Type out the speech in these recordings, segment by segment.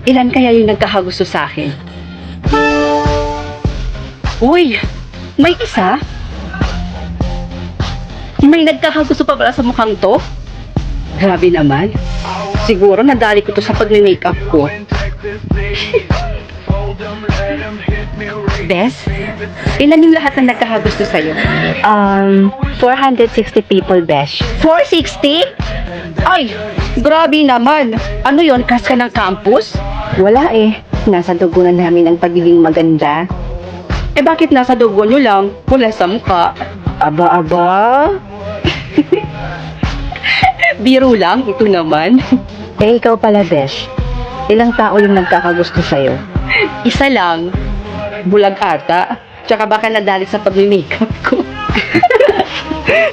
Ilan kaya yung nagkakagusto sa akin? Uy! May isa? May nagkakagusto pa pala sa mukhang to? Grabe naman. Siguro nadali ko to sa pag-makeup ko. Bes, ilan yung lahat na nagkakagusto sa'yo? 460 people, Besh. 460? Ay, grabe naman. Ano yon, crush ka ng campus? Wala eh. Nasa dugo na namin ang pagiging maganda. Eh bakit nasa dugo nyo lang? Wala sa mukha. Aba-aba. Biro lang, ito naman. Eh, ikaw pala, Besh. Ilang tao yung nagkakagusto sa'yo? Isa lang. Bulag ata. Tsaka baka nadali sa pag-makeup ko.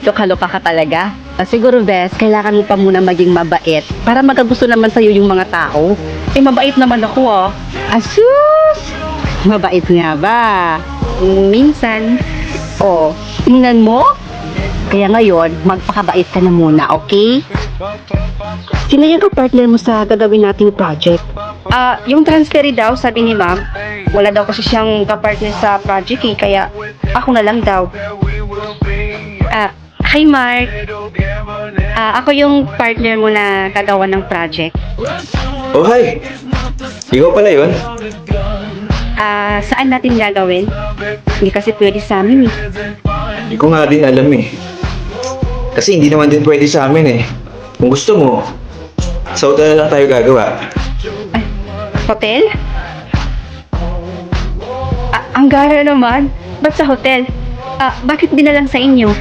Loka-loka ka talaga. Siguro, Besh, kailangan mo pa muna maging mabait para magkagusto naman sa'yo yung mga tao. Eh mabait naman ako ah. Asus! Mabait nga ba? Minsan. Oh, tingnan mo? Kaya ngayon, magpakabait ka na muna, okay? Sino yung kapartner mo sa gagawin nating project? Yung transferi daw, sabi ni ma'am, wala daw kasi siyang kapartner sa project eh, kaya ako na lang daw. Hi Mark. Ako yung partner mo na gagawa ng project. Oh, hi! Ikaw pala yun? Saan natin gagawin? Hindi kasi pwede sa amin eh. Hindi ko nga din alam eh. Kasi hindi naman din pwede sa amin eh. Kung gusto mo, sa hotel na lang tayo gagawa. Hotel? Ang gara naman. Ba't sa hotel? Bakit di na lang sa inyo?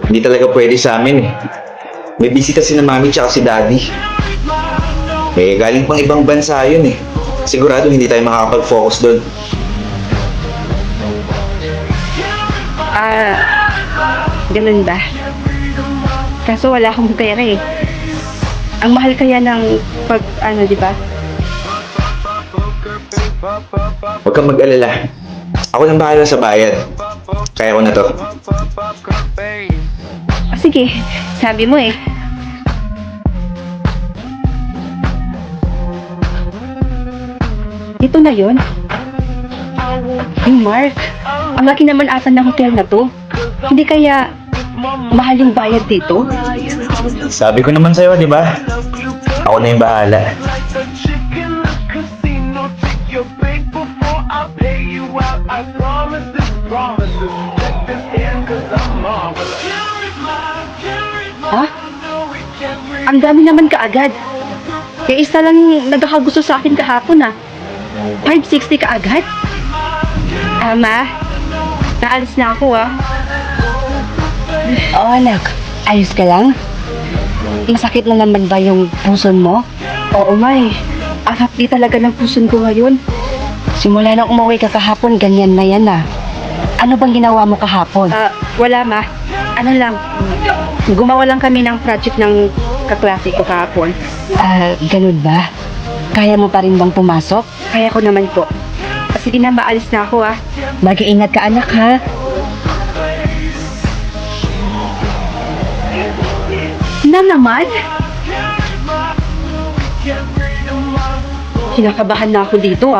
Hindi talaga pwede sa amin eh. May bisita si na mami tsaka si daddy. Eh, galing pang ibang bansa yun eh. Sigurado hindi tayo makakapag-focus doon. Ganun ba? Kaso wala akong pera eh. Ang mahal kaya ng di ba? Huwag kang mag-alala. Ako nang bahala sa bayad. Kaya ko na to. Sige, sabi mo eh. Ito na yon. Ay, Mark. Ang laki naman asa ng hotel na to. Hindi kaya mahal yung bayad dito? Sabi ko naman sa'yo, di ba? Ako na yung bahala. Ha? Ang dami naman kaagad. Kaya isa lang nagkakagusto sa akin kahapon 560 kaagad? Ma, naalis na ako Oh, anak. Ayos ka lang? Masakit na naman ba yung puson mo? Oo, May. Ang hapdi talaga ng puson ko ngayon. Simula nang umuwi ka kahapon, ganyan na yan Ano bang ginawa mo kahapon? Wala, Ma. Ano lang, gumawa lang kami ng project ng kaklase ko kahapon. Ganun ba? Kaya mo pa rin bang pumasok? Kaya ko naman po. Sige na, maalis na ako Mag-iingat ka, anak, ha? Na naman? Kinakabahan na ako dito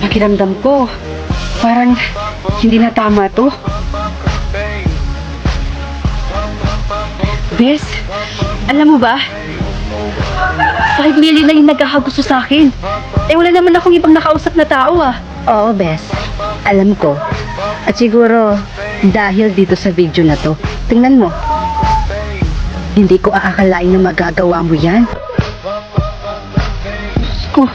Pakiramdam ko, parang hindi na tama to. Bes, alam mo ba? 5 million na yung nagkakagusto sa akin. Eh wala naman akong ibang nakausap na tao Oo, Bes. Alam ko. At siguro, dahil dito sa video na to, tingnan mo. Hindi ko aakalain na magagawa mo yan. Ko,